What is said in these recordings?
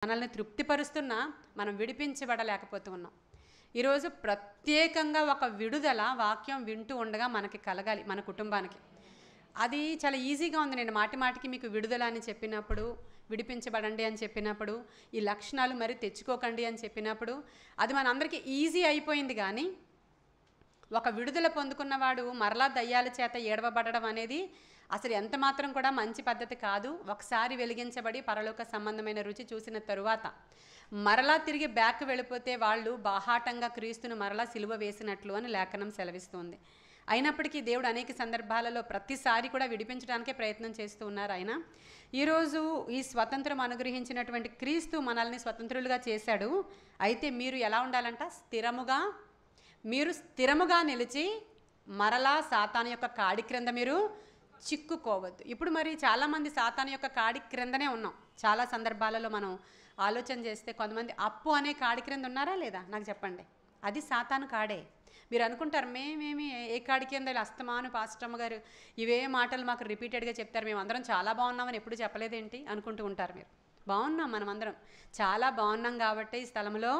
మనల్ని తృప్తిపరుస్తున్నా మనం విడిపించబడలేకపోతూ ఉన్నాం. ఈరోజు ప్రత్యేకంగా ఒక విడుదల వాక్యం వింటూ ఉండగా మనకి కలగాలి, మన కుటుంబానికి. అది చాలా ఈజీగా ఉంది. నేను మాటి మాటికి మీకు విడుదల అని చెప్పినప్పుడు, విడిపించబడండి అని చెప్పినప్పుడు, ఈ లక్షణాలు మరి తెచ్చుకోకండి అని చెప్పినప్పుడు అది మనందరికీ ఈజీ అయిపోయింది. కానీ ఒక విడుదల పొందుకున్నవాడు మరలా దయ్యాల చేత ఏడవబడడం అనేది అసలు ఎంత మాత్రం కూడా మంచి పద్ధతి కాదు. ఒకసారి వెలిగించబడి పరలోక సంబంధమైన రుచి చూసిన తరువాత మరలా తిరిగి బ్యాక్ వెళ్ళిపోతే వాళ్ళు బాహాటంగా క్రీస్తును మరలా సిలువ వేసినట్లు అని లేఖనం సెలవిస్తుంది. అయినప్పటికీ దేవుడు అనేక సందర్భాలలో ప్రతిసారి కూడా విడిపించడానికే ప్రయత్నం చేస్తూ ఉన్నారు. ఆయన ఈరోజు ఈ స్వతంత్రం అనుగ్రహించినటువంటి క్రీస్తు మనల్ని స్వతంత్రులుగా చేశాడు. అయితే మీరు ఎలా ఉండాలంట? మీరు స్థిరముగా నిలిచి మరలా సాతాను యొక్క కాడి క్రింద మీరు చిక్కుకోవద్దు. ఇప్పుడు మరి చాలామంది సాతాను యొక్క కాడి క్రిందనే ఉన్నాం. చాలా సందర్భాలలో మనం ఆలోచన చేస్తే కొంతమంది అప్పు అనే కాడి క్రింద ఉన్నారా లేదా? నాకు చెప్పండి. అది సాతాను కాడే. మీరు అనుకుంటారు మేమేమి ఏ కాడి కింద అస్తమాను పాస్టమ్మ గారు ఇవే మాటలు మాకు రిపీటెడ్గా చెప్తారు, మేము అందరం చాలా బాగున్నామని ఎప్పుడు చెప్పలేదేంటి అనుకుంటూ ఉంటారు. మీరు బాగున్నాం, మనమందరం చాలా బాగున్నాం కాబట్టి ఈ స్థలంలో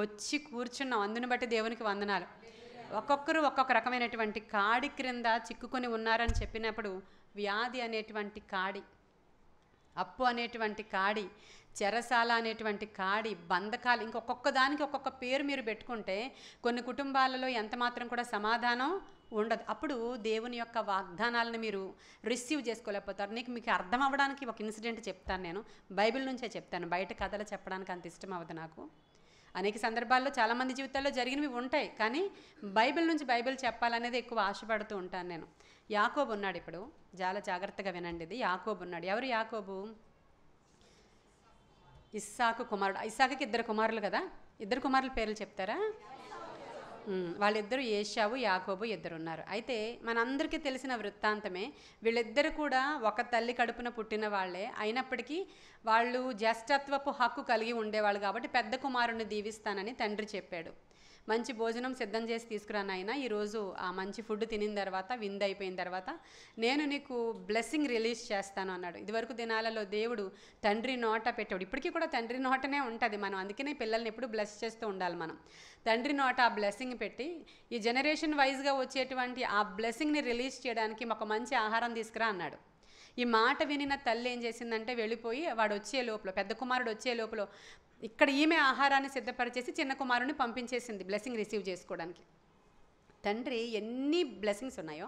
వచ్చి కూర్చున్నాం. అందుని బట్టి దేవునికి వందనాలు. ఒక్కొక్కరు ఒక్కొక్క రకమైనటువంటి కాడి క్రింద చిక్కుకొని ఉన్నారని చెప్పినప్పుడు వ్యాధి అనేటువంటి కాడి, అప్పు అనేటువంటి కాడి, చెరసాల అనేటువంటి కాడి, బంధకాలు, ఇంకొక్కొక్క దానికి ఒక్కొక్క పేరు మీరు పెట్టుకుంటే కొన్ని కుటుంబాలలో ఎంత మాత్రం కూడా సమాధానం ఉండదు. అప్పుడు దేవుని యొక్క వాగ్దానాలను మీరు రిసీవ్ చేసుకోలేకపోతారు. మీకు అర్థం అవ్వడానికి ఒక ఇన్సిడెంట్ చెప్తాను. నేను బైబిల్ నుంచే చెప్తాను, బయట కథలు చెప్పడానికి అంత ఇష్టం అవ్వదు నాకు. అనేక సందర్భాల్లో చాలామంది జీవితాల్లో జరిగినవి ఉంటాయి, కానీ బైబిల్ నుంచి బైబిల్ చెప్పాలనేది ఎక్కువ ఆశపడుతూ ఉంటాను నేను. యాకోబు ఉన్నాడు. ఇప్పుడు చాలా జాగ్రత్తగా వినండి. ఇది యాకోబు ఉన్నాడు. ఎవరు యాకోబు? ఇస్సాకు కుమారుడు. ఇస్సాకుకి 2 కుమారులు కదా. 2 కుమారుల పేర్లు చెప్తారా? వాళ్ళిద్దరు ఏశావు, యాకోబు 2 ఉన్నారు. అయితే మనందరికీ తెలిసిన వృత్తాంతమే. వీళ్ళిద్దరు కూడా ఒక తల్లి కడుపున పుట్టిన వాళ్ళే. అయినప్పటికీ వాళ్ళు జ్యేష్ఠత్వపు హక్కు కలిగి ఉండేవాళ్ళు కాబట్టి పెద్ద కుమారుణ్ణి దీవిస్తానని తండ్రి చెప్పాడు. మంచి భోజనం సిద్ధం చేసి తీసుకురాను ఆయన. ఈరోజు ఆ మంచి ఫుడ్ తినిన తర్వాత, విందు అయిపోయిన తర్వాత నేను నీకు బ్లెస్సింగ్ రిలీజ్ చేస్తాను అన్నాడు. ఇదివరకు దినాలలో దేవుడు తండ్రి నోట పెట్టాడు. ఇప్పటికీ కూడా తండ్రి నోటనే ఉంటుంది. మనం అందుకనే పిల్లల్ని ఎప్పుడు బ్లెస్ చేస్తూ ఉండాలి. మనం తండ్రి నోట ఆ బ్లెస్సింగ్ పెట్టి ఈ జనరేషన్ వైజ్గా వచ్చేటువంటి ఆ బ్లెస్సింగ్ని రిలీజ్ చేయడానికి ఒక మంచి ఆహారం తీసుకురా అన్నాడు. ఈ మాట వినిన తల్లి ఏం చేసిందంటే వెళ్ళిపోయి వాడు వచ్చే లోపల, పెద్ద కుమారుడు వచ్చే లోపల ఇక్కడ ఈమె ఆహారాన్ని సిద్ధపరిచేసి చిన్న కుమారుని పంపించేసింది బ్లెస్సింగ్ రిసీవ్ చేసుకోవడానికి. తండ్రి ఎన్ని బ్లెస్సింగ్స్ ఉన్నాయో,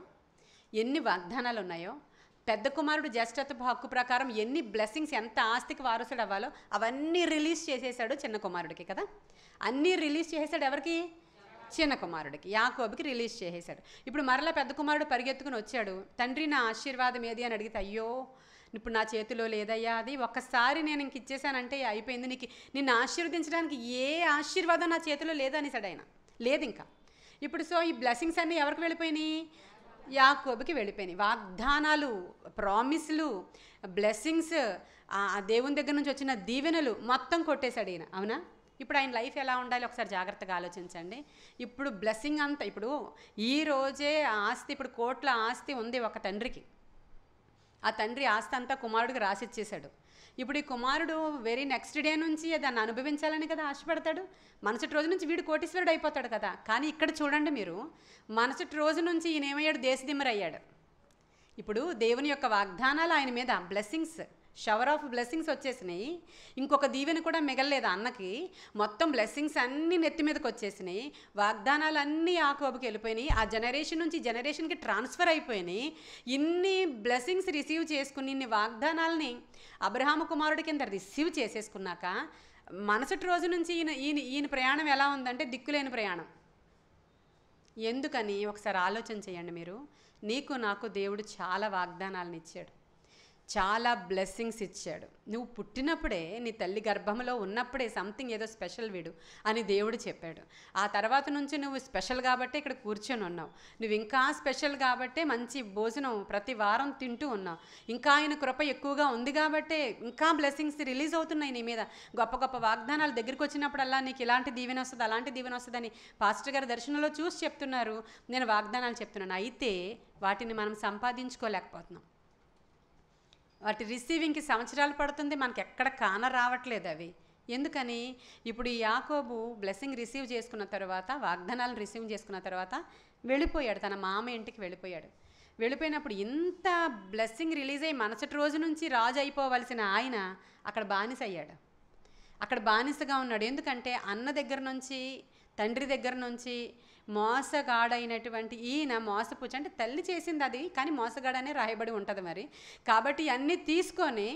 ఎన్ని వాగ్దానాలు ఉన్నాయో, పెద్ద కుమారుడు జ్యేష్ఠత్వపు హక్కు ప్రకారం ఎన్ని బ్లెస్సింగ్స్, ఎంత ఆస్తికి వారసుడు అవ్వాలో అవన్నీ రిలీజ్ చేసేసాడు చిన్న కుమారుడికి కదా. అన్నీ రిలీజ్ చేసేసాడు. ఎవరికి? చిన్న కుమారుడికి, యాకోబుకి రిలీజ్ చేసేసాడు. ఇప్పుడు మరలా పెద్ద కుమారుడు పరిగెత్తుకుని వచ్చాడు. తండ్రి నా ఆశీర్వాదం ఏది అని అడిగితే, అయ్యో ఇప్పుడు నా చేతిలో లేదయ్యా, అది ఒక్కసారి నేను ఇంక ఇచ్చేసానంటే అయిపోయింది, నిన్ను ఆశీర్వదించడానికి ఏ ఆశీర్వాదం నా చేతిలో లేదనిసాడు ఆయన. లేదు ఇంకా. ఇప్పుడు సో ఈ బ్లెస్సింగ్స్ అన్నీ ఎవరికి వెళ్ళిపోయినాయి? యాకోబుకి వెళ్ళిపోయినాయి. వాగ్దానాలు, ప్రామిస్లు, బ్లెస్సింగ్స్, ఆ దేవుని దగ్గర నుంచి వచ్చిన దీవెనలు మొత్తం కొట్టేశాడు ఈయన. అవునా? ఇప్పుడు ఆయన లైఫ్ ఎలా ఉండాలి ఒకసారి జాగ్రత్తగా ఆలోచించండి. ఇప్పుడు బ్లెస్సింగ్ అంతా, ఇప్పుడు ఈ రోజే ఆస్తి, ఇప్పుడు కోట్ల ఆస్తి ఉంది ఒక తండ్రికి. ఆ తండ్రి ఆస్తి అంతా కుమారుడికి రాసిచ్చేశాడు. ఇప్పుడు ఈ కుమారుడు వెరీ నెక్స్ట్ డే నుంచి దాన్ని అనుభవించాలని కదా ఆశపడతాడు. మరుసటి రోజు నుంచి వీడు కోటీశ్వరుడు అయిపోతాడు కదా. కానీ ఇక్కడ చూడండి మీరు, మరుసటి రోజు నుంచి ఈయన ఏమయ్యాడు? దేశదిమ్మరయ్యాడు. ఇప్పుడు దేవుని యొక్క వాగ్దానాలు ఆయన మీద, బ్లెస్సింగ్స్, షవర్ ఆఫ్ బ్లెస్సింగ్స్ వచ్చేసినాయి. ఇంకొక దీవెన కూడా మిగలలేదు అన్నకి. మొత్తం బ్లెస్సింగ్స్ అన్నీ నెత్తి మీదకి వచ్చేసినాయి. వాగ్దానాలు అన్నీ యాకోబుకి వెళ్ళిపోయినాయి. ఆ జనరేషన్ నుంచి జనరేషన్కి ట్రాన్స్ఫర్ అయిపోయినాయి. ఇన్ని బ్లెస్సింగ్స్ రిసీవ్ చేసుకుని, ఇన్ని వాగ్దానాలని అబ్రహాము కుమారుడి కింద రిసీవ్ చేసేసుకున్నాక మరుసటి రోజు నుంచి ఈయన ప్రయాణం ఎలా ఉందంటే దిక్కులేని ప్రయాణం. ఎందుకని ఒకసారి ఆలోచన చేయండి మీరు. నీకు నాకు దేవుడు చాలా వాగ్దానాలను ఇచ్చాడు, చాలా బ్లెస్సింగ్స్ ఇచ్చాడు. నువ్వు పుట్టినప్పుడే, నీ తల్లి గర్భంలో ఉన్నప్పుడే సంథింగ్ ఏదో స్పెషల్ వీడు అని దేవుడు చెప్పాడు. ఆ తర్వాత నుంచి నువ్వు స్పెషల్ కాబట్టే ఇక్కడ కూర్చొని ఉన్నావు. నువ్వు ఇంకా స్పెషల్ కాబట్టే మంచి భోజనం ప్రతి వారం తింటూ ఉన్నావు. ఇంకా ఆయన కృప ఎక్కువగా ఉంది కాబట్టే ఇంకా బ్లెస్సింగ్స్ రిలీజ్ అవుతున్నాయి నీ మీద. గొప్ప గొప్ప వాగ్దానాలు దగ్గరికి వచ్చినప్పుడల్లా నీకు ఇలాంటి దీవెన వస్తుంది, అలాంటి దీవెన వస్తుందని పాస్టర్ గారి దర్శనంలో చూసి చెప్తున్నారు. నేను వాగ్దానాలు చెప్తున్నాను. అయితే వాటిని మనం సంపాదించుకోలేకపోతున్నాం. వాటి రిసీవింగ్కి సంవత్సరాలు పడుతుంది, మనకి ఎక్కడ కాన రావట్లేదు అవి. ఎందుకని? ఇప్పుడు ఈ యాకోబు బ్లెస్సింగ్ రిసీవ్ చేసుకున్న తర్వాత, వాగ్దానాలను రిసీవ్ చేసుకున్న తర్వాత వెళ్ళిపోయాడు, తన మామ ఇంటికి వెళ్ళిపోయాడు. వెళ్ళిపోయినప్పుడు ఇంత బ్లెస్సింగ్ రిలీజ్ అయ్యి మరుసటి రోజు నుంచి రాజు అయిపోవలసిన ఆయన అక్కడ బానిస అయ్యాడు. అక్కడ బానిసగా ఉన్నాడు. ఎందుకంటే అన్న దగ్గర నుంచి, తండ్రి దగ్గర నుంచి మోసగాడైనటువంటి ఈయన మోసపుచ్చి, అంటే తల్లి చేసింది అది, కానీ మోసగాడనే రాయబడి ఉంటుంది మరి. కాబట్టి అన్నీ తీసుకొని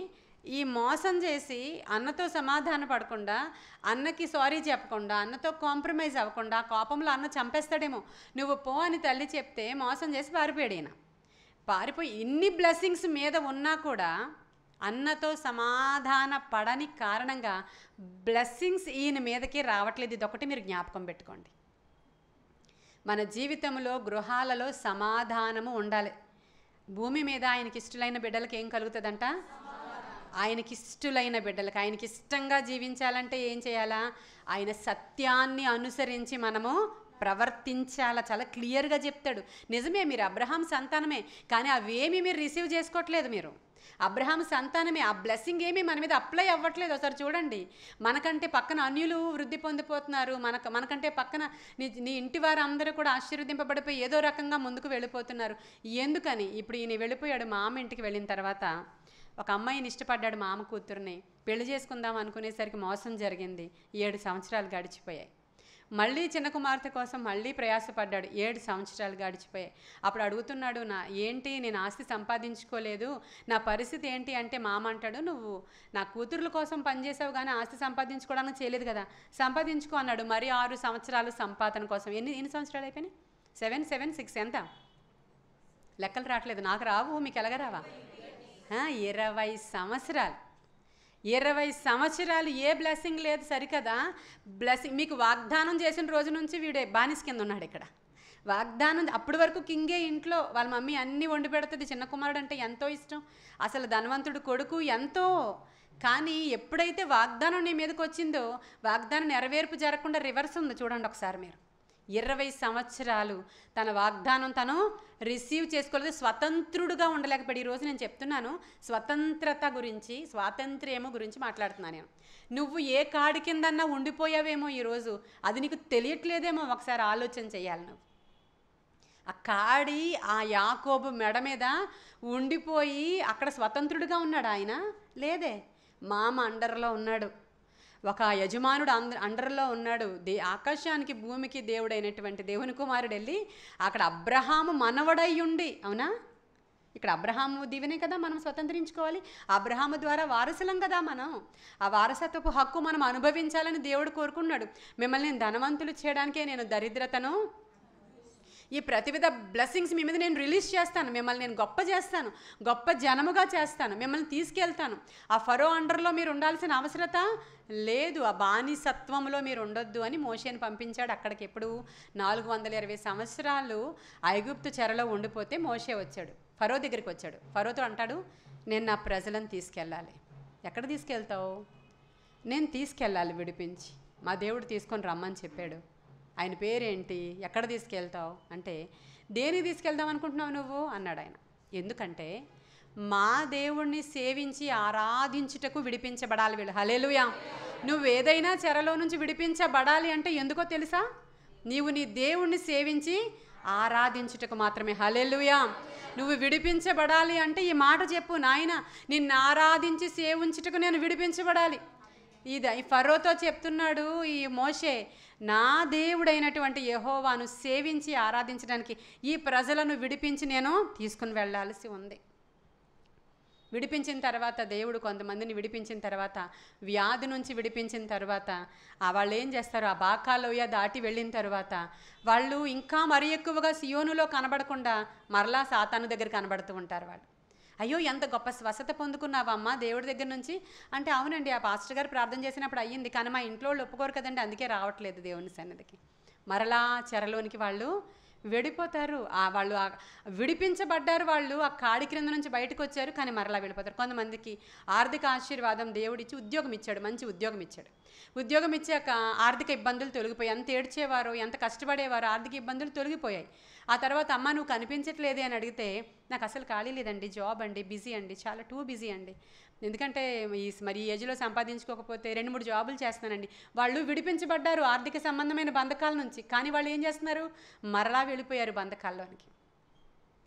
ఈ మోసం చేసి అన్నతో సమాధాన పడకుండా, అన్నకి సారీ చెప్పకుండా, అన్నతో కాంప్రమైజ్ అవ్వకుండా, కోపంలో అన్న చంపేస్తాడేమో, నువ్వు పో అని తల్లి చెప్తే మోసం చేసి పారిపోయాడు ఈయన. పారిపోయి ఇన్ని బ్లెస్సింగ్స్ మీద ఉన్నా కూడా అన్నతో సమాధాన పడని కారణంగా బ్లెస్సింగ్స్ ఈయన మీదకి రావట్లేదు. ఇదొకటి మీరు జ్ఞాపకం పెట్టుకోండి. మన జీవితంలో గృహాలలో సమాధానము ఉండాలి. భూమి మీద ఆయనకి ఇష్టలైన బిడ్డలకు ఏం కలుగుతుందంట? ఆయనకి ఇష్టలైన బిడ్డలకు, ఆయనకి ఇష్టంగా జీవించాలంటే ఏం చేయాలా? ఆయన సత్యాన్ని అనుసరించి మనము ప్రవర్తించాలా. చాలా క్లియర్గా చెప్తాడు. నిజమే, మీరు అబ్రహాం సంతానమే, కానీ అవేమీ మీరు రిసీవ్ చేసుకోవట్లేదు. మీరు అబ్రహాం సంతానమే, ఆ బ్లెస్సింగ్ ఏమీ మన మీద అప్లై అవ్వట్లేదు. ఒకసారి చూడండి, మనకంటే పక్కన అన్యులు వృద్ధి పొందిపోతున్నారు, మనకంటే పక్కన నీ ఇంటి వారు అందరూ కూడా ఆశీర్వదింపబడిపోయి ఏదో రకంగా ముందుకు వెళ్ళిపోతున్నారు. ఎందుకని? ఇప్పుడు ఈయన వెళ్ళిపోయాడు. మామ ఇంటికి వెళ్ళిన తర్వాత ఒక అమ్మాయిని ఇష్టపడ్డాడు, మామ కూతుర్ని పెళ్లి చేసుకుందాం అనుకునేసరికి మోసం జరిగింది. 7 సంవత్సరాలు గడిచిపోయాయి. మళ్ళీ చిన్న కుమార్తె కోసం మళ్ళీ ప్రయాసపడ్డాడు. 7 సంవత్సరాలు గడిచిపోయాయి. అప్పుడు అడుగుతున్నాడు, ఏంటి నేను ఆస్తి సంపాదించుకోలేదు, నా పరిస్థితి ఏంటి అంటే, మామ అంటాడు, నువ్వు నా కూతుర్ల కోసం పనిచేసావు కానీ ఆస్తి సంపాదించుకోవడానికి చేయలేదు కదా, సంపాదించుకో అన్నాడు. మరి 6 సంవత్సరాలు సంపాదన కోసం. ఎన్ని సంవత్సరాలు అయిపోయినాయి? 7, 7, 6 ఎంత? లెక్కలు రావట్లేదు, నాకు రావు, మీకు ఎలాగ రావా? 20 సంవత్సరాలు. 20 సంవత్సరాలు ఏ బ్లెస్సింగ్ లేదు, సరికదా? బ్లెస్సింగ్ మీకు వాగ్దానం చేసిన రోజు నుంచి వీడే బానిస కింద ఉన్నాడు ఇక్కడ. వాగ్దానం అప్పటి వరకు కింగే, ఇంట్లో వాళ్ళ మమ్మీ అన్నీ వండి పెడుతుంది. చిన్న కుమారుడు అంటే ఎంతో ఇష్టం, అసలు ధనవంతుడు కొడుకు ఎంతో. కానీ ఎప్పుడైతే వాగ్దానం నీ మీదకి వచ్చిందో, వాగ్దానం నెరవేర్పు జరగకుండా రివర్స్ ఉంది. చూడండి ఒకసారి మీరు. 20 సంవత్సరాలు తన వాగ్దానం తను రిసీవ్ చేసుకోలేదు, స్వతంత్రుడుగా ఉండలేకపోయాడు. ఈరోజు నేను చెప్తున్నాను స్వతంత్రత గురించి, స్వాతంత్ర్యము గురించి మాట్లాడుతున్నాను నేను. నువ్వు ఏ కాడి కిందన్నా ఉండిపోయావేమో ఈరోజు, అది నీకు తెలియట్లేదేమో, ఒకసారి ఆలోచన చేయాలి. నువ్వు ఆ కాడి ఆ యాకోబు మెడ మీద ఉండిపోయి అక్కడ స్వతంత్రుడిగా ఉన్నాడు. ఆయన లేదే, మామ అండర్లో ఉన్నాడు, ఒక యజమానుడు అండర్లో ఉన్నాడు. ఆకాశానికి భూమికి దేవుడైనటువంటి దేవుని కుమారుడు వెళ్ళి అక్కడ అబ్రహాము మనవడై ఉండి, అవునా, ఇక్కడ అబ్రహాము దీవెనే కదా మనం స్వతంత్రించుకోవాలి. అబ్రహాము ద్వారా వారసులం కదా మనం. ఆ వారసత్వపు హక్కు మనం అనుభవించాలని దేవుడు కోరుకున్నాడు. మిమ్మల్ని ధనవంతులు చేయడానికే నేను దరిద్రతను, ఈ ప్రతివిధ బ్లెస్సింగ్స్ మీ మీద నేను రిలీజ్ చేస్తాను, మిమ్మల్ని నేను గొప్ప చేస్తాను, గొప్ప జనముగా చేస్తాను, మిమ్మల్ని తీసుకెళ్తాను. ఆ ఫరో అండర్లో మీరు ఉండాల్సిన అవసరత లేదు, ఆ బానిసత్వంలో మీరు ఉండొద్దు అని మోషేని పంపించాడు అక్కడికి. ఎప్పుడు 420 సంవత్సరాలు ఐగుప్తు చెరలో ఉండిపోతే మోషే వచ్చాడు, ఫరో దగ్గరికి వచ్చాడు. ఫరోతో అంటాడు, నేను నా ప్రజలను తీసుకెళ్ళాలి. ఎక్కడ తీసుకెళ్తావు? నేను తీసుకెళ్ళాలి విడిపించి, మా దేవుడు తీసుకొని రమ్మని చెప్పాడు. ఆయన పేరేంటి? ఎక్కడ తీసుకెళ్తావు అంటే, దేనికి తీసుకెళ్దాం అనుకుంటున్నావు నువ్వు అన్నాడు ఆయన. ఎందుకంటే మా దేవుణ్ణి సేవించి ఆరాధించుటకు విడిపించబడాలి వీళ్ళు. హల్లెలూయా. నువ్వు ఏదైనా చెరలో నుంచి విడిపించబడాలి అంటే ఎందుకో తెలుసా? నీవు నీ దేవుణ్ణి సేవించి ఆరాధించుటకు మాత్రమే. హల్లెలూయా. నువ్వు విడిపించబడాలి అంటే ఈ మాట చెప్పు, నాయన నిన్ను ఆరాధించి సేవించుటకు నేను విడిపించబడాలి. ఇది ఈ ఫరోతో చెప్తున్నాడు ఈ మోషే, నా దేవుడైనటువంటి యెహోవాను సేవించి ఆరాధించడానికి ఈ ప్రజలను విడిపించి నేను తీసుకుని వెళ్ళాల్సి ఉంది. విడిపించిన తర్వాత దేవుడు కొంతమందిని విడిపించిన తర్వాత, వ్యాధి నుంచి విడిపించిన తర్వాత, వాళ్ళు ఏం చేస్తారు? ఆ బాకాలోయ దాటి వెళ్ళిన తర్వాత వాళ్ళు ఇంకా మరీ ఎక్కువగా సియోనులో కనబడకుండా మరలా సాతాను దగ్గర కనబడుతూ ఉంటారు. వాళ్ళు, అయ్యో ఎంత గొప్ప స్వస్థత పొందుకున్నావమ్మా దేవుడి దగ్గర నుంచి అంటే, అవునండి ఆ పాస్టర్ గారు ప్రార్థన చేసినప్పుడు అయ్యింది, కానీ మా ఇంట్లో వాళ్ళు ఒప్పుకోరు కదండి, అందుకే రావట్లేదు దేవుని సన్నిధికి. మరలా చెరలోనికి వాళ్ళు వెళ్ళిపోతారు. వాళ్ళు విడిపించబడ్డారు, వాళ్ళు ఆ కాడి క్రింద నుంచి బయటకు వచ్చారు, కానీ మరలా వెళ్ళిపోతారు. కొంతమందికి ఆర్థిక ఆశీర్వాదం దేవుడిచ్చి ఉద్యోగం ఇచ్చాడు, మంచి ఉద్యోగం ఇచ్చాడు. ఉద్యోగం ఇచ్చాక ఆర్థిక ఇబ్బందులు తొలగిపోయాయి. ఎంత ఏడ్చేవారో, ఎంత కష్టపడేవారో, ఆర్థిక ఇబ్బందులు తొలగిపోయాయి. ఆ తర్వాత, అమ్మ నువ్వు కనిపించట్లేదే అని అడిగితే, నాకు అసలు ఖాళీ లేదండి, జాబ్ అండి, బిజీ అండి, చాలా టూ బిజీ అండి. ఎందుకంటే మరి ఈ ఏజ్లో సంపాదించుకోకపోతే 2-3 జాబులు చేస్తానండి. వాళ్ళు విడిపించబడ్డారు ఆర్థిక సంబంధమైన బంధకాల నుంచి. కానీ వాళ్ళు ఏం చేస్తున్నారు? మరలా వెళ్ళిపోయారు బంధకాల్లోనికి.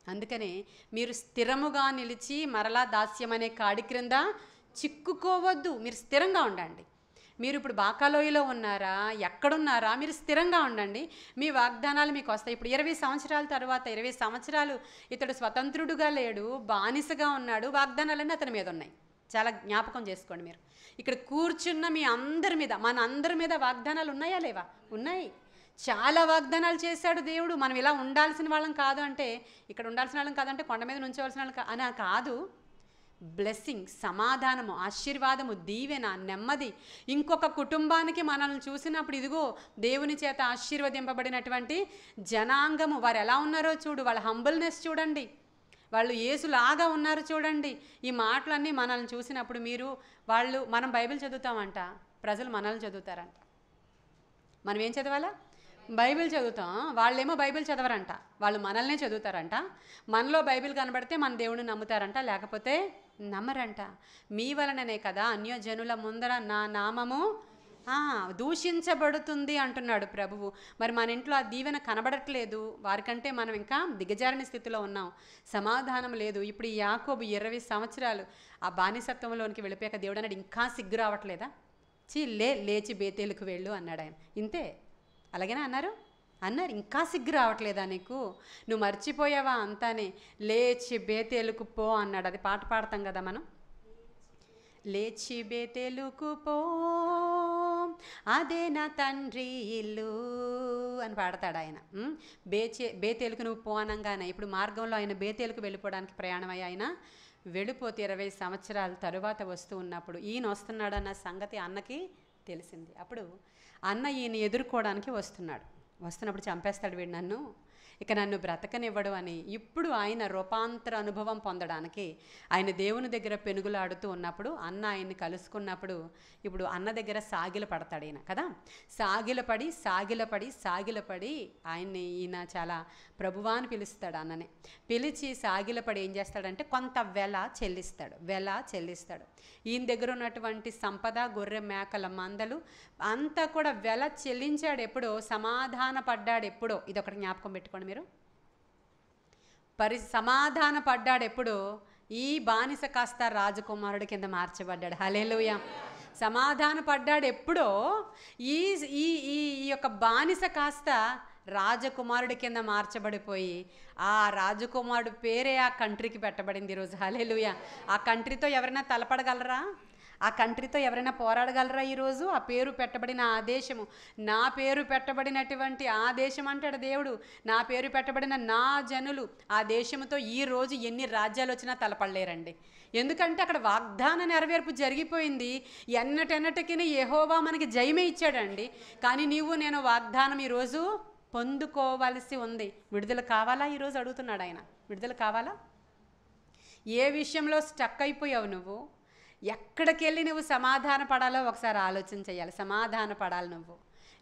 అందుకనే మీరు స్థిరముగా నిలిచి మరలా దాస్యం అనే కాడి క్రింద చిక్కుకోవద్దు. మీరు స్థిరంగా ఉండండి. మీరు ఇప్పుడు బాకాలోయలో ఉన్నారా, ఎక్కడున్నారా, మీరు స్థిరంగా ఉండండి. మీ వాగ్దానాలు మీకు వస్తాయి. ఇప్పుడు 20 సంవత్సరాల తర్వాత 20 సంవత్సరాలు ఇతడు స్వతంత్రుడుగా లేడు, బానిసగా ఉన్నాడు. వాగ్దానాలన్నీ అతని మీద ఉన్నాయి. చాలా జ్ఞాపకం చేసుకోండి. మీరు ఇక్కడ కూర్చున్న మీ అందరి మీద, మన అందరి మీద వాగ్దానాలు ఉన్నాయా లేవా? ఉన్నాయి. చాలా వాగ్దానాలు చేశాడు దేవుడు. మనం ఇలా ఉండాల్సిన వాళ్ళం కాదు అంటే, ఇక్కడ ఉండాల్సిన వాళ్ళం కాదంటే కొండ మీద నుంచోవలసిన వాళ్ళం అని కాదు. బ్లెస్సింగ్, సమాధానము, ఆశీర్వాదము, దీవెన, నెమ్మది. ఇంకొక కుటుంబానికి మనల్ని చూసినప్పుడు ఇదిగో దేవుని చేత ఆశీర్వదింపబడినటువంటి జనాంగము, వారు ఎలా ఉన్నారో చూడు, వాళ్ళ హంబుల్నెస్ చూడండి, వాళ్ళు యేసులాగా ఉన్నారు చూడండి. ఈ మాటలన్నీ మనల్ని చూసినప్పుడు మనం బైబిల్ చదువుతామంట, ప్రజలు మనల్ని చదువుతారంట. మనం ఏం చదవాలా? బైబిల్ చదువుతాం. వాళ్ళేమో బైబిల్ చదవరంట, వాళ్ళు మనల్నే చదువుతారంట. మనలో బైబిల్ కనబడితే మన దేవుడిని నమ్ముతారంట, లేకపోతే నమ్మరంట. మీ వలననే కదా అన్యజనుల ముందర నా నామము దూషించబడుతుంది అంటున్నాడు ప్రభువు. మరి మన ఇంట్లో ఆ దీవెన కనబడట్లేదు. వారికంటే మనం ఇంకా దిగజారిన స్థితిలో ఉన్నాం. సమాధానం లేదు. ఇప్పుడు ఈ యాకోబు 20 సంవత్సరాలు ఆ బానిసత్వంలోనికి వెళ్ళిపోయాక దేవుడు అన్నాడు, ఇంకా సిగ్గు రావట్లేదా? లేచి బేతేలుకు వెళ్ళు అన్నాడు ఆయన. ఇంతే, అలాగేనా అన్నారు? ఇంకా సిగ్గు రావట్లేదా నీకు? నువ్వు మర్చిపోయావా అంతానే? లేచి బేతేలుకు పో అన్నాడు. అది పాట పాడతాం కదా మనం. లేచి బేతేలుకు పో, అదే నా తండ్రి ఇల్లు అని పాడతాడు ఆయన. బేతేలుకు నువ్వు పో అనగానే ఇప్పుడు మార్గంలో ఆయన బేతేలుకు వెళ్ళిపోవడానికి ప్రయాణమై ఆయన వెళ్ళిపోతే 20 సంవత్సరాల తరువాత వస్తూ ఉన్నప్పుడు ఈయన వస్తున్నాడన్న సంగతి అన్నకి తెలిసింది. అప్పుడు అన్న ఈయన ఎదుర్కోవడానికి వస్తున్నప్పుడు చంపేస్తాడు వీడు నన్ను, ఇక నన్ను బ్రతకనివ్వడు అని. ఇప్పుడు ఆయన రూపాంతర అనుభవం పొందడానికి ఆయన దేవుని దగ్గర పెనుగులాడుతూ ఉన్నప్పుడు అన్న ఆయన్ని కలుసుకున్నప్పుడు ఇప్పుడు అన్న దగ్గర సాగిల పడతాడు ఈయన కదా. సాగిలపడి ఈయన చాలా ప్రభువా అని పిలుస్తాడు. అన్ననే పిలిచి సాగిలపడి ఏం చేస్తాడంటే కొంత వెల చెల్లిస్తాడు. ఈయన దగ్గర ఉన్నటువంటి సంపద, గొర్రె మేకల మందలు అంతా కూడా వెల చెల్లించాడు. ఎప్పుడో సమాధాన పడ్డాడు. ఎప్పుడో ఇదొకటి జ్ఞాపకం పెట్టుకోండి మీరు. సమాధాన పడ్డాడు ఎప్పుడో ఈ బానిస కాస్త రాజకుమారుడి కింద మార్చబడ్డాడు. హల్లెలూయా. సమాధాన పడ్డాడు ఎప్పుడో ఈ యొక్క బానిస కాస్త రాజకుమారుడి కింద మార్చబడిపోయి ఆ రాజకుమారుడు పేరే ఆ కంట్రీకి పెట్టబడింది ఈరోజు. హల్లెలూయా. ఆ కంట్రీతో ఎవరైనా తలపడగలరా? ఆ కంట్రీతో ఎవరైనా పోరాడగలరా ఈరోజు? ఆ పేరు పెట్టబడిన ఆ దేశము, నా పేరు పెట్టబడినటువంటి ఆ దేశం అంటాడు దేవుడు. నా పేరు పెట్టబడిన నా జనులు, ఆ దేశంతో ఈరోజు ఎన్ని రాజ్యాలు వచ్చినా తలపడలేరండి. ఎందుకంటే అక్కడ వాగ్దాన నెరవేర్పు జరిగిపోయింది. ఎన్నటెన్నటికి యెహోవా మనకి జయమే ఇచ్చాడండి. కానీ నేను వాగ్దానం ఈరోజు పొందుకోవాల్సి ఉంది. విడుదల కావాలా? ఈరోజు అడుగుతున్నాడు ఆయన. విడుదల కావాలా? ఏ విషయంలో స్టక్ అయిపోయావు నువ్వు? ఎక్కడికి వెళ్ళి నువ్వు సమాధాన పడాలో ఒకసారి ఆలోచన చేయాలి. సమాధాన పడాలి నువ్వు.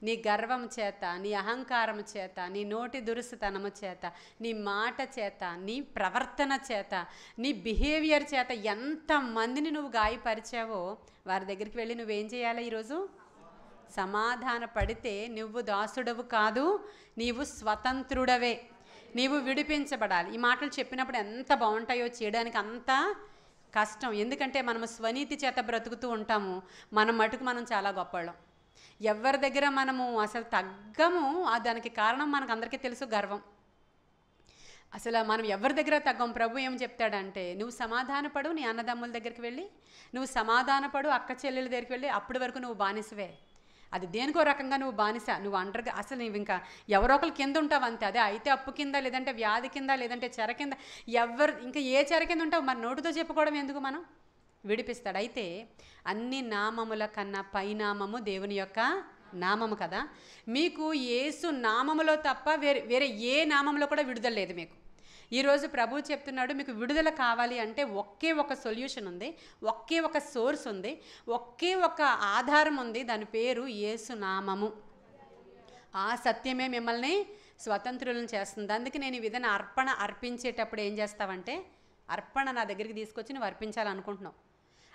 నీ గర్వం చేత, నీ అహంకారం చేత, నీ నోటి దురుసుతనము చేత, నీ మాట చేత, నీ ప్రవర్తన చేత, నీ బిహేవియర్ చేత ఎంతమందిని నువ్వు గాయపరిచావో వారి దగ్గరికి వెళ్ళి నువ్వేం చేయాలి? ఈరోజు సమాధాన పడితే నువ్వు దాసుడవు కాదు, నీవు స్వతంత్రుడవే. నీవు విడిపించబడాలి. ఈ మాటలు చెప్పినప్పుడు ఎంత బాగుంటాయో, చేయడానికి అంత కష్టం. ఎందుకంటే మనము స్వనీతి చేత బ్రతుకుతూ ఉంటాము. మనం చాలా గొప్పవాళ్ళం. ఎవరి దగ్గర మనము అసలు తగ్గము. దానికి కారణం మనకు అందరికీ తెలుసు, గర్వం. అసలు మనం ఎవరి దగ్గర తగ్గం. ప్రభు ఏం చెప్తాడంటే, నువ్వు సమాధానపడు నీ అన్నదమ్ముల దగ్గరికి వెళ్ళి, నువ్వు సమాధానపడు అక్క చెల్లెల దగ్గరికి వెళ్ళి, అప్పటి వరకు నువ్వు బానిసవే. అది దేనికో రకంగా నువ్వు బానిస. నువ్వు అండర్గా అసలు నువ్వు ఇంకా ఎవరో ఒకరు కింద ఉంటావు అంతే. అదే అయితే అప్పు కింద, లేదంటే వ్యాధి కింద, లేదంటే చెర కింద, ఇంకా ఏ చెర కింద ఉంటావు మరి నోటితో చెప్పుకోవడం ఎందుకు? మనం విడిపిస్తాడు. అయితే అన్ని నామముల కన్నా పైనామము దేవుని యొక్క నామము కదా. మీకు యేసు నామములో తప్ప వేరే ఏ నామంలో కూడా విడుదల లేదు మీకు. ఈరోజు ప్రభు చెప్తున్నాడు, మీకు విడుదల కావాలి అంటే ఒకే ఒక సొల్యూషన్ ఉంది, ఒకే ఒక సోర్స్ ఉంది, ఒకే ఒక ఆధారం ఉంది. దాని పేరు యేసు నామము. ఆ సత్యమే మిమ్మల్ని స్వతంత్రులను చేస్తుంది. అందుకే నేను ఈ విధంగా అర్పణ అర్పించేటప్పుడు ఏం చేస్తావంటే, అర్పణ నా దగ్గరికి తీసుకొచ్చి నువ్వు అర్పించాలనుకుంటున్నావు.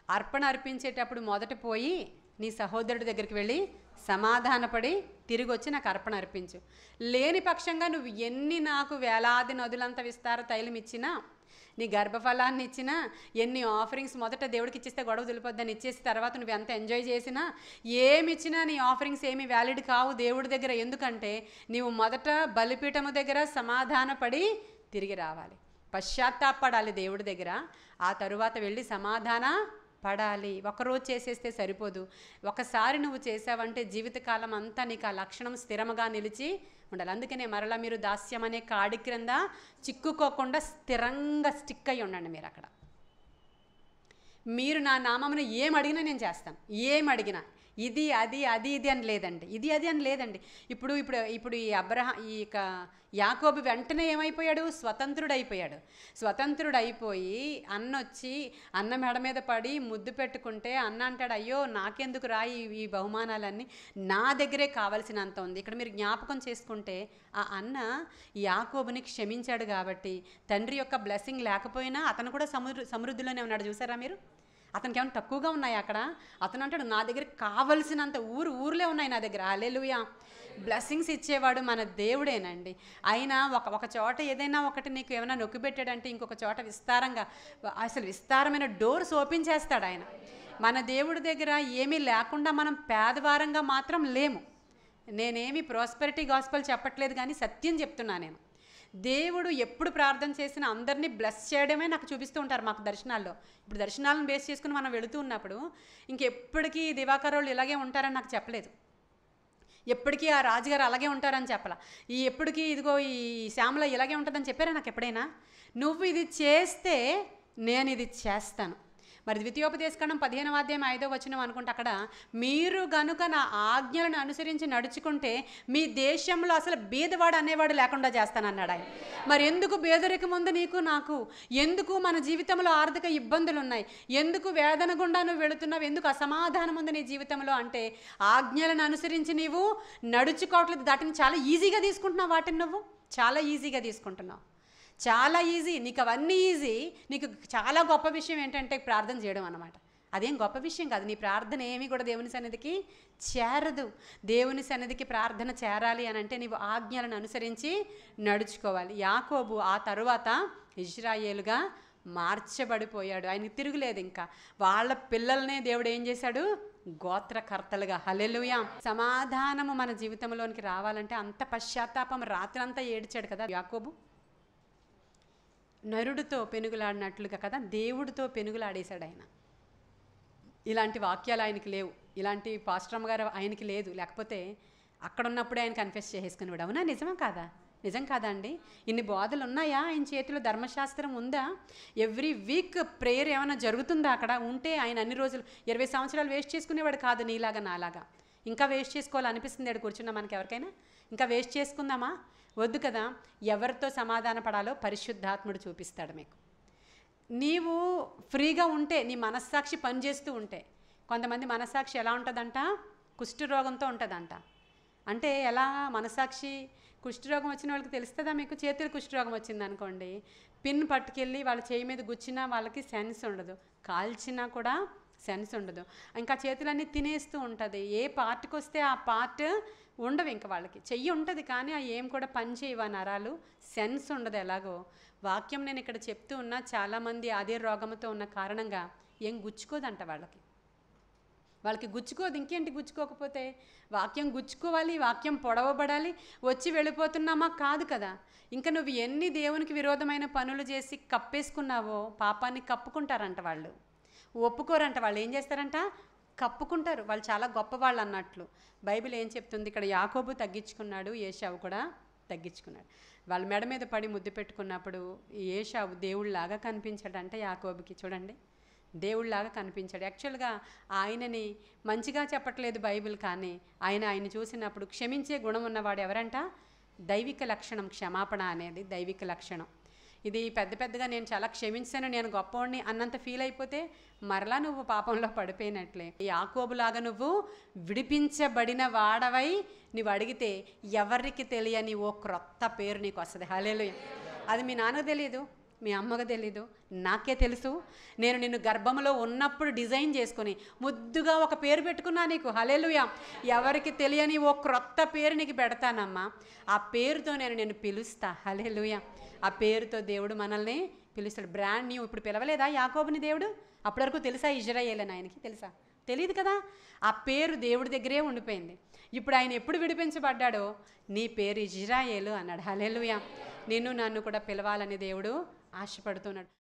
అర్పణ అర్పించేటప్పుడు మొదట పోయి నీ సహోదరుడి దగ్గరికి వెళ్ళి సమాధానపడి తిరిగి వచ్చి నాకు అర్పణ అర్పించు. లేని పక్షంగా నువ్వు ఎన్ని నాకు వేలాది నదులంత విస్తార తైలం ఇచ్చినా, నీ గర్భఫలాన్ని ఇచ్చినా, ఎన్ని ఆఫరింగ్స్ మొదట దేవుడికి ఇచ్చేస్తే గొడవ దులిపోద్దని ఇచ్చేసి తర్వాత నువ్వు ఎంత ఎంజాయ్ చేసినా, ఏమి ఇచ్చినా నీ ఆఫరింగ్స్ ఏమి వ్యాలిడ్ కావు దేవుడి దగ్గర. ఎందుకంటే నీవు మొదట బలిపీఠము దగ్గర సమాధానపడి తిరిగి రావాలి, పశ్చాత్తాపడాలి దేవుడి దగ్గర. ఆ తరువాత వెళ్ళి సమాధాన పడాలి. ఒకరోజు చేసేస్తే సరిపోదు. ఒకసారి నువ్వు చేసావంటే జీవితకాలం అంతా నీకు ఆ లక్షణం స్థిరముగా నిలిచి ఉండాలి. అందుకనే మరలా మీరు దాస్యం అనే కాడి క్రింద చిక్కుకోకుండా స్థిరంగా స్టిక్ అయి ఉండండి. మీరు అక్కడ మీరు నా నామమును ఏం అడిగినా నేను చేస్తాను, ఏం అడిగినా. ఇది అది అది ఇది అని లేదండి, ఇది అది అని లేదండి. ఇప్పుడు ఇప్పుడు ఇప్పుడు ఈ ఈ యాకోబు వెంటనే ఏమైపోయాడు? స్వతంత్రుడైపోయాడు. స్వతంత్రుడైపోయి అన్నొచ్చి అన్న మెడ మీద పడి ముద్దు పెట్టుకుంటే అన్న అంటాడు, అయ్యో నాకెందుకు రా ఈ బహుమానాలన్నీ, నా దగ్గరే కావాల్సినంత ఉంది. ఇక్కడ మీరు జ్ఞాపకం చేసుకుంటే ఆ అన్న యాకోబుని క్షమించాడు కాబట్టి తండ్రి యొక్క బ్లెస్సింగ్ లేకపోయినా అతను కూడా సమృద్ధిలోనే ఉన్నాడు. చూసారా మీరు? అతనికి ఏమైనా తక్కువగా ఉన్నాయి అక్కడ? అతను అంటాడు, నా దగ్గర కావలసినంత ఊర్లే ఉన్నాయి నా దగ్గర. హల్లెలూయా. బ్లెస్సింగ్స్ ఇచ్చేవాడు మన దేవుడేనండి. అయినా ఒక చోట ఏదైనా ఒకటి నీకు ఏమైనా నొక్కి పెట్టాడంటే ఇంకొక చోట విస్తారంగా, అసలు విస్తారమైన డోర్స్ ఓపెన్ చేస్తాడు ఆయన. మన దేవుడి దగ్గర ఏమీ లేకుండా మనం పేదవారంగా మాత్రం లేము. నేనేమి ప్రాస్పెరిటీ గాస్పెల్ చెప్పట్లేదు, కానీ సత్యం చెప్తున్నా నేను. దేవుడు ఎప్పుడు ప్రార్థన చేసినా అందరినీ బ్లెస్ చేయడమే నాకు చూపిస్తూ ఉంటారు మాకు దర్శనాల్లో. ఇప్పుడు దర్శనాలను బేస్ చేసుకుని మనం వెళుతూ ఉన్నప్పుడు ఇంకెప్పటికీ దివాకర్ వాళ్ళు ఇలాగే ఉంటారని నాకు చెప్పలేదు, ఎప్పటికీ ఆ రాజుగారు అలాగే ఉంటారని చెప్పాల, ఎప్పటికీ ఇదిగో ఈ శ్యామల ఇలాగే ఉంటుందని చెప్పారా నాకు ఎప్పుడైనా? నువ్వు ఇది చేస్తే నేను ఇది చేస్తాను. మరి ద్వితీయోపదేశకాండం 15వ అధ్యాయం 5వ వచనం అనుకుంటే అక్కడ, మీరు గనుక నా ఆజ్ఞలను అనుసరించి నడుచుకుంటే మీ దేశంలో అసలు బీదవాడు అనేవాడు లేకుండా చేస్తానన్నాడు ఆయన. మరి ఎందుకు బేదరికం ఉంది నీకు నాకు? ఎందుకు మన జీవితంలో ఆర్థిక ఇబ్బందులు ఉన్నాయి? ఎందుకు వేదన గుండా నువ్వు వెళుతున్నావు? ఎందుకు అసమాధానం ఉంది నీ జీవితంలో అంటే ఆజ్ఞలను అనుసరించి నీవు నడుచుకోవట్లేదు. వాటిని చాలా ఈజీగా తీసుకుంటున్నావు, వాటిని నువ్వు చాలా ఈజీగా తీసుకుంటున్నావు. చాలా ఈజీ, నీకు అవన్నీ ఈజీ. నీకు చాలా గొప్ప విషయం ఏంటంటే ప్రార్థన చేయడం అన్నమాట. అదేం గొప్ప విషయం కాదు. నీ ప్రార్థన ఏమీ కూడా దేవుని సన్నిధికి చేరదు. దేవుని సన్నిధికి ప్రార్థన చేరాలి అని అంటే నీవు ఆజ్ఞలను అనుసరించి నడుచుకోవాలి. యాకోబు ఆ తరువాత ఇశ్రాయేలుగా మార్చబడిపోయాడు. ఆయనకి తిరుగులేదు. ఇంకా వాళ్ళ పిల్లల్నే దేవుడు ఏం చేశాడు? గోత్రకర్తలుగా. హల్లెలూయా. సమాధానము మన జీవితంలోనికి రావాలంటే అంత పశ్చాత్తాపం, రాత్రంతా ఏడ్చాడు కదా యాకోబు. నరుడితో పెనుగులాడినట్లుగా కదా దేవుడితో పెనుగులాడేశాడు ఆయన. ఇలాంటి వాక్యాలు ఆయనకి లేవు, ఇలాంటి పాస్టరమ్మ గారు ఆయనకి లేదు, లేకపోతే అక్కడ ఉన్నప్పుడే ఆయన కన్ఫెస్ చేసేసుకునేవాడు. అవునా? నిజమా కాదా? నిజం కాదా అండి? ఇన్ని బోధలు ఉన్నాయా ఆయన చేతిలో? ధర్మశాస్త్రం ఉందా? ఎవ్రీ వీక్ ప్రేయర్ ఏమైనా జరుగుతుందా అక్కడ? ఉంటే ఆయన అన్ని రోజులు 20 సంవత్సరాలు వేస్ట్ చేసుకునేవాడు కాదు, నీలాగా నాలాగా. ఇంకా వేస్ట్ చేసుకోవాలనిపిస్తుంది అక్కడ కూర్చున్నా మనకి ఎవరికైనా? ఇంకా వేస్ట్ చేసుకుందామా? వద్దు కదా. ఎవరితో సమాధాన పడాలో పరిశుద్ధాత్ముడు చూపిస్తాడు మీకు. నీవు ఫ్రీగా ఉంటే, నీ మనస్సాక్షి పనిచేస్తూ ఉంటే. కొంతమంది మనస్సాక్షి ఎలా ఉంటుందంట? కుష్ఠరోగంతో ఉంటుందంట. అంటే ఎలా మనస్సాక్షి? కుష్ఠరోగం వచ్చిన వాళ్ళకి తెలుస్తుందా మీకు? చేతులు కుష్ఠరోగం వచ్చింది అనుకోండి, పిన్ పట్టుకెళ్ళి వాళ్ళ చేయి మీద గుచ్చినా వాళ్ళకి సెన్స్ ఉండదు, కాల్చినా కూడా సెన్స్ ఉండదు. ఇంకా చేతులన్నీ తినేస్తూ ఉంటుంది. ఏ పార్ట్కి వస్తే ఆ పార్ట్ ఉండవు. ఇంకా వాళ్ళకి చెయ్యి ఉంటుంది కానీ ఆ ఏం కూడా పని చేయవా నరాలు, సెన్స్ ఉండదు. ఎలాగో వాక్యం నేను ఇక్కడ చెప్తూ ఉన్నా, చాలామంది అదే రోగంతో ఉన్న కారణంగా ఏం గుచ్చుకోదంట వాళ్ళకి గుచ్చుకోదు. ఇంకేంటి గుచ్చుకోకపోతే? వాక్యం గుచ్చుకోవాలి, వాక్యం పొడవబడాలి. వచ్చి వెళ్ళిపోతున్నామా? కాదు కదా. ఇంకా నువ్వు ఎన్ని దేవునికి విరోధమైన పనులు చేసి కప్పేసుకున్నావో పాపాన్ని కప్పుకుంటారంట వాళ్ళు, ఒప్పుకోరంట. వాళ్ళు ఏం చేస్తారంట? కప్పుకుంటారు. వాళ్ళు చాలా గొప్పవాళ్ళు అన్నట్లు. బైబిల్ ఏం చెప్తుంది? ఇక్కడ యాకోబు తగ్గించుకున్నాడు, ఏశావు కూడా తగ్గించుకున్నాడు. వాళ్ళ మెడ మీద పడి ముద్దు పెట్టుకున్నప్పుడు ఏశావు దేవుళ్ళలాగా కనిపించాడంటే యాకోబుకి. చూడండి, దేవుళ్ళలాగా కనిపించాడు. యాక్చువల్గా ఆయనని మంచిగా చెప్పట్లేదు బైబిల్, కానీ ఆయన చూసినప్పుడు క్షమించే గుణం ఉన్నవాడు ఎవరంట? దైవిక లక్షణం. క్షమాపణ అనేది దైవిక లక్షణం. ఇది పెద్దగా నేను చాలా క్షమించాను, నేను గొప్పవాడిని అన్నంత ఫీల్ అయిపోతే మరలా నువ్వు పాపంలో పడిపోయినట్లే. యాకోబులాగా నువ్వు విడిపించబడిన వాడవై నువ్వు అడిగితే ఎవరికి తెలియని ఓ క్రొత్త పేరు నీకు వస్తుంది. హల్లెలూయా. అది మీ నాన్నకు తెలియదు, మీ అమ్మకు తెలీదు, నాకే తెలుసు. నేను నిన్ను గర్భంలో ఉన్నప్పుడు డిజైన్ చేసుకొని ముద్దుగా ఒక పేరు పెట్టుకున్నా నీకు. హల్లెలూయా. ఎవరికి తెలియని ఓ క్రొత్త పేరు నీకు పెడతానమ్మా. ఆ పేరుతో నేను నిన్ను పిలుస్తా. హల్లెలూయా. ఆ పేరుతో దేవుడు మనల్ని పిలుస్తాడు. Brand new. ఇప్పుడు పిలవలేదా యాకోబుని దేవుడు? అప్పటి వరకు తెలుసా ఇజ్రాయేల్ అని ఆయనకి? తెలుసా? తెలియదు కదా. ఆ పేరు దేవుడి దగ్గరే ఉండిపోయింది. ఇప్పుడు ఆయన ఎప్పుడు విడిపించబడ్డాడో, నీ పేరు ఇజ్రాయేలు అన్నాడు. హల్లెలూయా. నిన్ను నన్ను కూడా పిలవాలని దేవుడు ఆశపడుతున్నాడు.